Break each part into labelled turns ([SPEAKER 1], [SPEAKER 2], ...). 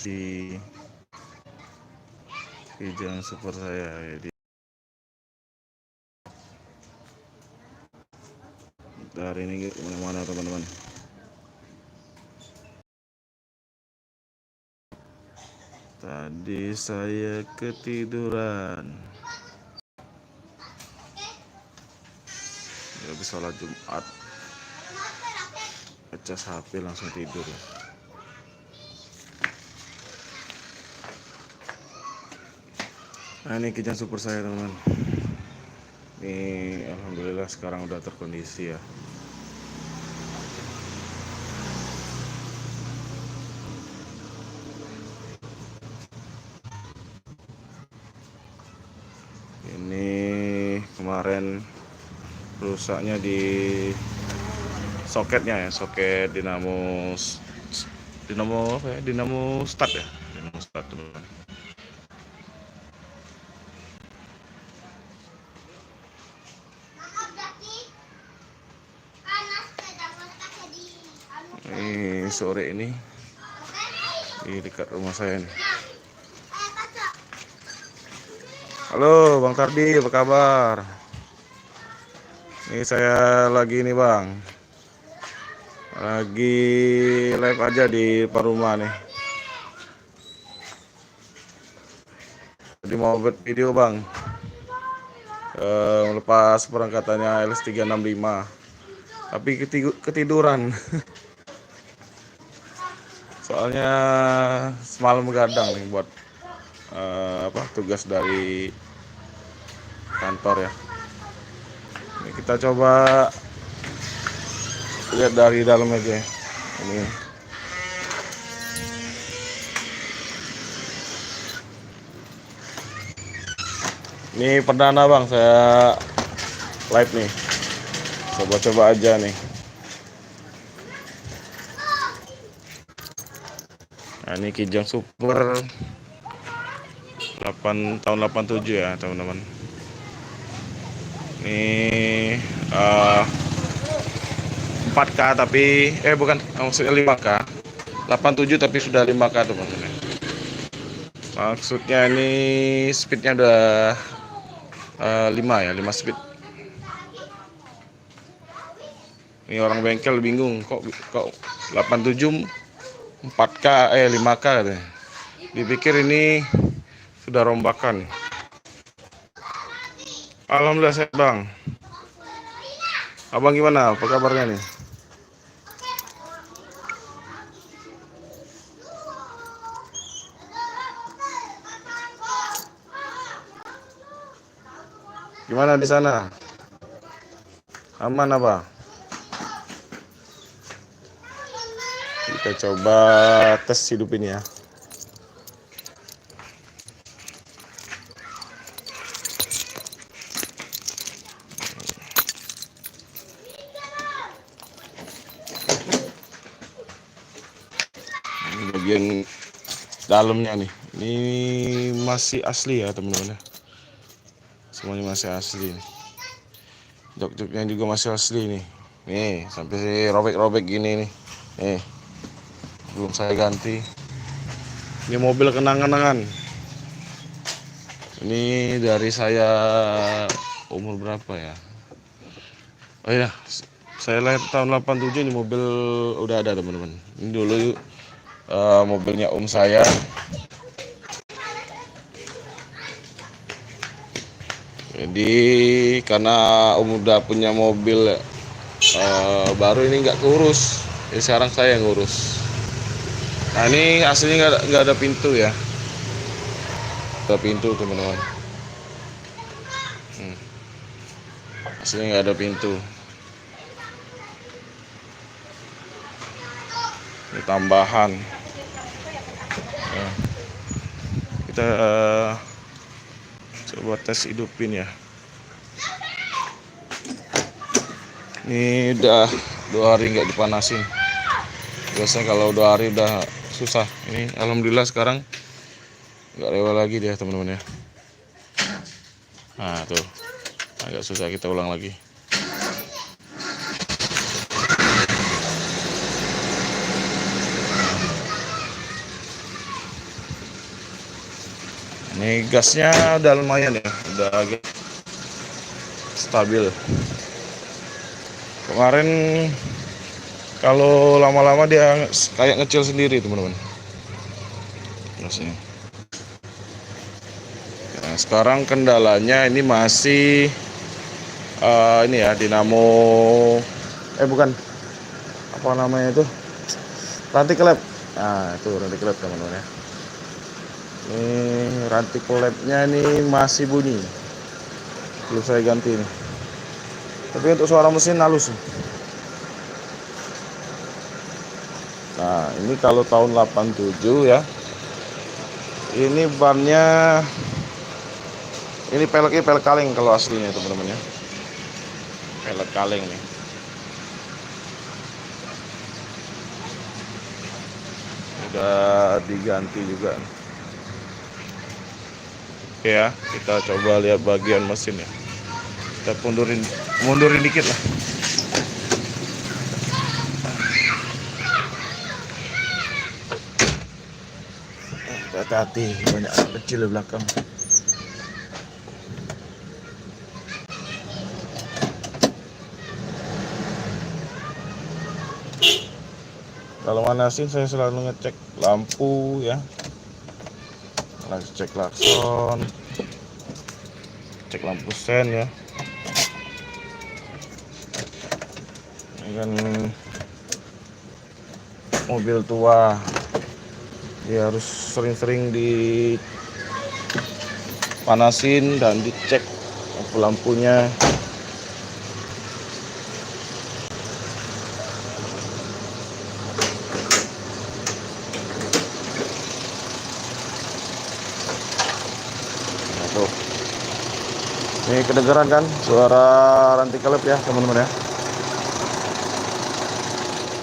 [SPEAKER 1] di Kijang Super saya di hari ini kemana-mana teman-teman. Tadi saya ketiduran habis sholat Jumat, ngecas HP langsung tidur. Nah, ini Kijang Super saya teman-teman. Ini alhamdulillah sekarang udah terkondisi ya. Ini kemarin rusaknya di soketnya ya, soket dinamo apa ya, dinamo start ya, dinamo start teman-teman. Ini sore ini di dekat rumah saya nih. Halo Bang Tardi, apa kabar? Ini saya lagi nih Bang, lagi live aja di depan rumah nih. Jadi mau buat video Bang, melepas perangkatannya LS365, tapi ketiduran. Soalnya semalam begadang nih buat tugas dari kantor ya. Ini kita coba lihat dari dalam aja. Ini perdana Bang saya live nih. Coba-coba aja nih. Nah, ini Kijang Super 8 tahun 87 ya teman-teman. Ini 4K tapi bukan, maksudnya 5K. 87 tapi sudah 5K teman-teman. Maksudnya ini speednya udah 5 ya, 5 speed. Ini orang bengkel bingung kok 87 4K 5K katanya. Dipikir ini sudah rombakan. Alhamdulillah sehat Bang. Abang gimana? Apa kabarnya nih? Gimana di sana? Aman apa? Kita coba tes hidupin ya. Ini bagian dalamnya nih. Ini masih asli ya teman-teman. Semuanya masih asli nih. Jok-joknya juga masih asli nih. Nih, sampai robek-robek gini nih. Nih. Belum saya ganti. Ini mobil kenang-kenangan. Ini dari saya umur berapa ya? Oh iya, saya lahir tahun 87, ini mobil udah ada teman-teman. Ini dulu mobilnya om saya. Jadi karena om udah punya mobil baru ini nggak keurus. Jadi sekarang saya yang ngurus. Nah ini aslinya nggak ada pintu ya. Ada pintu teman-teman. Aslinya nggak ada pintu. Ini tambahan. Nah, kita coba tes hidupin ya. Ini udah 2 hari nggak dipanasin. Biasanya kalau 2 hari udah susah. Ini alhamdulillah sekarang nggak rewel lagi dia teman-teman ya. Nah tuh agak susah, kita ulang lagi. Ini gasnya udah lumayan ya, udah agak stabil. Kemarin kalau lama-lama dia kayak ngecil sendiri teman-teman gasnya. Nah, sekarang kendalanya ini masih ini ya, dinamo bukan, apa namanya itu, ranti kelep. Nah itu ranti kelep teman-teman ya. Ini ranti kelepnya ini masih bunyi, belum saya ganti nih. Tapi untuk suara mesin halus. Nah ini kalau tahun 87 ya, ini bannya, ini peleknya pelek kaleng kalau aslinya teman-teman ya, pelek kaleng nih. Udah diganti juga. Oke ya, kita coba lihat bagian mesin ya. Kita mundurin dikit lah. Hati-hati, banyak anak kecil di belakang. Kalau manasin saya selalu ngecek lampu ya, cek klakson, cek lampu sen ya. Ini kan mobil tua, dia harus sering-sering dipanasin dan dicek lampu-lampunya. Nah, tuh. Ini kedengeran kan suara ranti kelep ya teman-teman ya.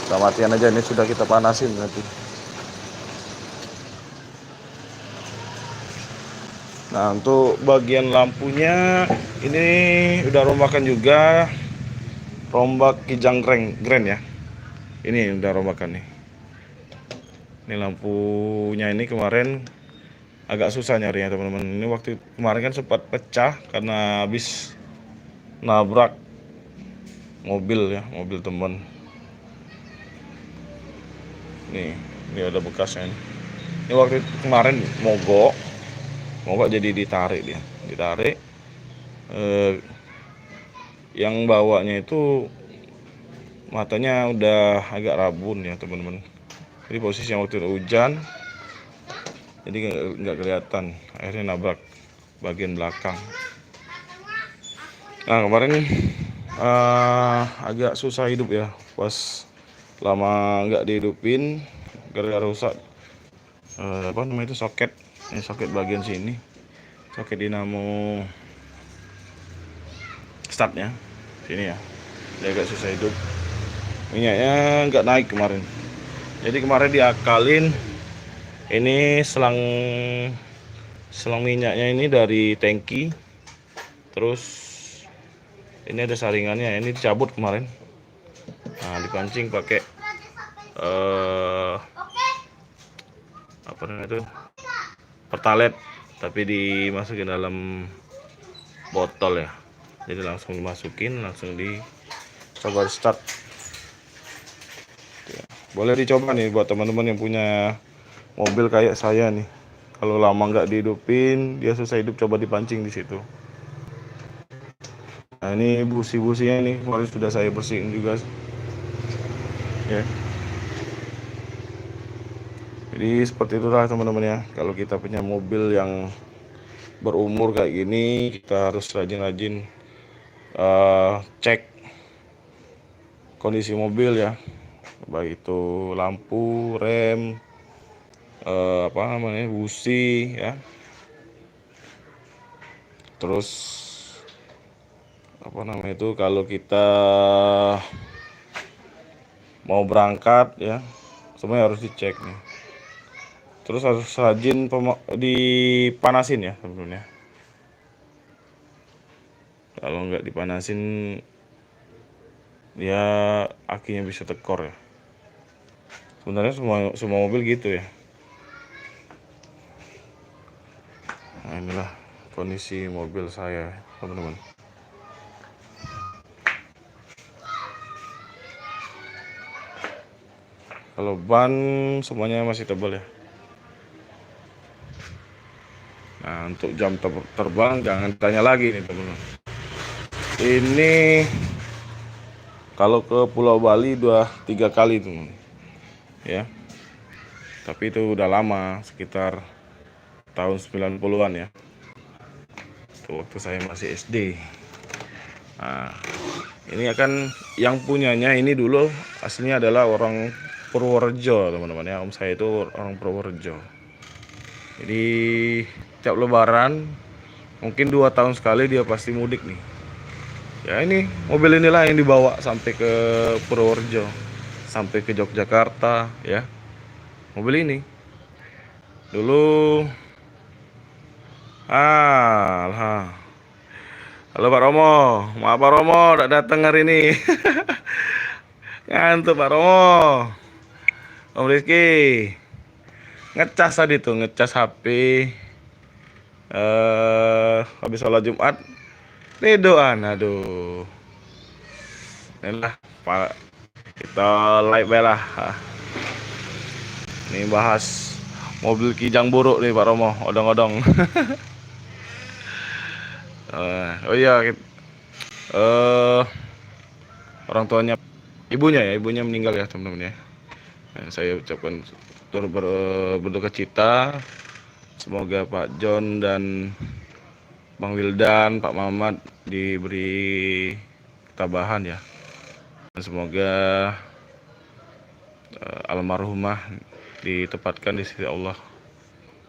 [SPEAKER 1] Kita matian aja, ini sudah kita panasin nanti. Nah untuk bagian lampunya ini udah rombakan juga, rombak kijang grand ya. Ini udah rombakan nih. Ini lampunya ini kemarin agak susah nyari ya teman-teman. Ini waktu kemarin kan sempat pecah karena habis nabrak mobil ya, mobil teman. Ini ada bekasnya nih. Ini waktu kemarin mogok jadi ditarik dia, yang bawanya itu matanya udah agak rabun ya teman-teman. Jadi posisi yang waktu itu hujan, jadi nggak kelihatan, akhirnya nabrak bagian belakang. Nah kemarin agak susah hidup ya, pas lama nggak dihidupin gara-gara rusak apa namanya itu, soket. Ini soket bagian sini, soket dinamo startnya sini ya, dia agak susah hidup. Minyaknya nggak naik kemarin, jadi kemarin diakalin. Ini selang minyaknya ini dari tangki, terus ini ada saringannya, ini dicabut kemarin. Nah dipancing pakai apa namanya itu, pertalite, tapi dimasukin dalam botol ya, jadi langsung dimasukin, langsung coba start. Boleh dicoba nih buat teman-teman yang punya mobil kayak saya nih, kalau lama nggak dihidupin dia susah hidup, coba dipancing di situ. Nah ini busi-businya nih kemarin sudah saya bersihin juga ya. Jadi seperti itulah teman-teman ya, kalau kita punya mobil yang berumur kayak gini, kita harus rajin-rajin cek kondisi mobil ya, baik itu lampu, rem, apa namanya, busi ya, terus apa namanya itu, kalau kita mau berangkat ya, semuanya harus dicek nih. Terus harus rajin dipanasin ya sebenarnya. Kalau nggak dipanasin dia akinya bisa tekor ya. Sebenarnya semua mobil gitu ya. Nah, inilah kondisi mobil saya, teman-teman. Kalau ban semuanya masih tebal ya. Nah, untuk jam terbang jangan tanya lagi nih, teman-teman. Ini kalau ke Pulau Bali 2-3 kali, teman-teman. Ya. Tapi itu udah lama, sekitar tahun 90-an ya. Itu waktu saya masih SD. Nah, ini akan yang punyanya ini dulu aslinya adalah orang Purworejo, teman-teman ya. Om saya itu orang Purworejo. Jadi tiap lebaran mungkin 2 tahun sekali dia pasti mudik nih. Ya ini mobil inilah yang dibawa sampai ke Purworejo, sampai ke Yogyakarta ya. Mobil ini dulu halo Pak Romo, maaf Pak Romo udah datang hari ini. Ngantuk Pak Romo. Om Rizky ngecas tadi tuh, ngecas HP habis sholat Jumat tiduran. Aduh, inilah Pak, kita live lah. Ini bahas mobil Kijang buruk nih Pak Romo, odong-odong. Oh iya, orang tuanya, ibunya meninggal ya teman-teman ya. Nah, saya ucapkan berduka cita. Semoga Pak John dan Bang Wildan, Pak Mamat diberi ketabahan ya. Dan semoga almarhumah ditempatkan di sisi Allah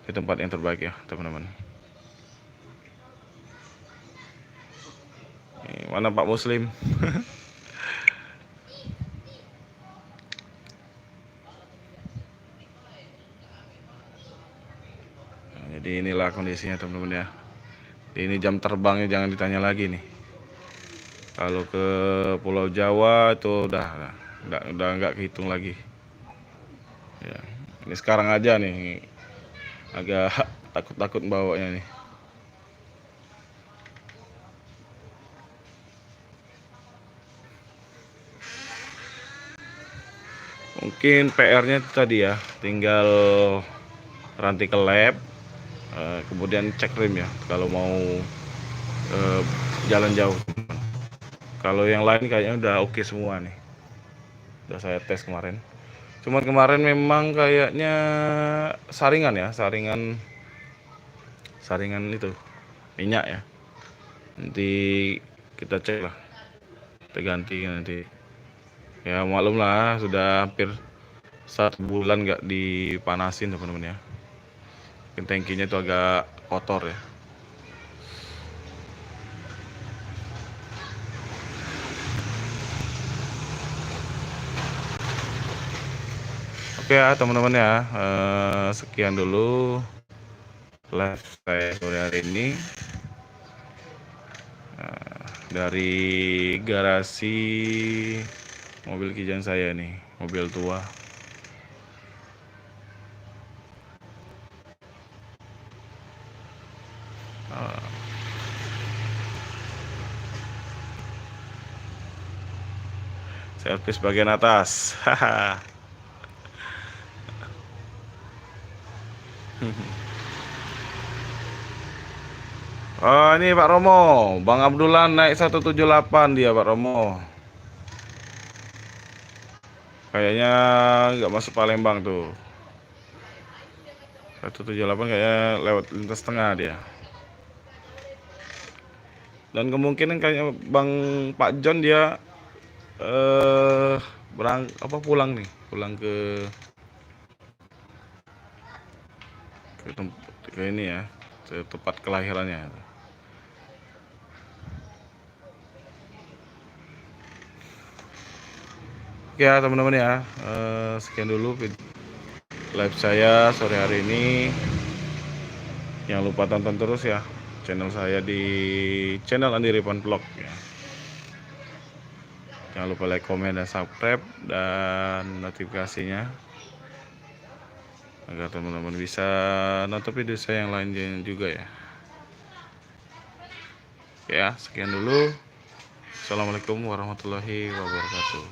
[SPEAKER 1] di tempat yang terbaik ya teman-teman. Mana Pak Muslim? Jadi inilah kondisinya teman-teman ya. Ini jam terbangnya jangan ditanya lagi nih. Kalau ke Pulau Jawa itu udah nggak kehitung lagi. Ya, ini sekarang aja nih agak takut-takut bawanya nih. Mungkin PR-nya tadi ya, tinggal ranting ke lab, kemudian cek rim ya kalau mau jalan jauh. Kalau yang lain kayaknya udah oke semua nih, udah saya tes kemarin. Cuman kemarin memang kayaknya saringan ya, saringan itu minyak ya. Nanti kita cek lah, kita ganti nanti. Ya maklum lah, sudah hampir 1 bulan nggak dipanasin teman-teman ya. Mungkin tangkinya itu agak kotor ya. Oke ya teman-teman ya, sekian dulu live saya sore hari ini dari garasi mobil Kijang saya nih, mobil tua. Servis bagian atas. Oh ini Pak Romo, Bang Abdullah naik 178 dia Pak Romo. Kayaknya nggak masuk Palembang tuh. 178 kayaknya lewat lintas tengah dia. Dan kemungkinan kayaknya Bang Pak John dia pulang ke ini ya, ke tempat kelahirannya. Oke ya teman-teman ya, sekian dulu live saya sore hari ini. Jangan lupa tonton terus ya channel saya di channel Andi Ripan Vlog ya. Jangan lupa like, komen, dan subscribe dan notifikasinya agar teman-teman bisa nonton video saya yang lainnya juga ya. Ya, sekian dulu. Assalamualaikum warahmatullahi wabarakatuh.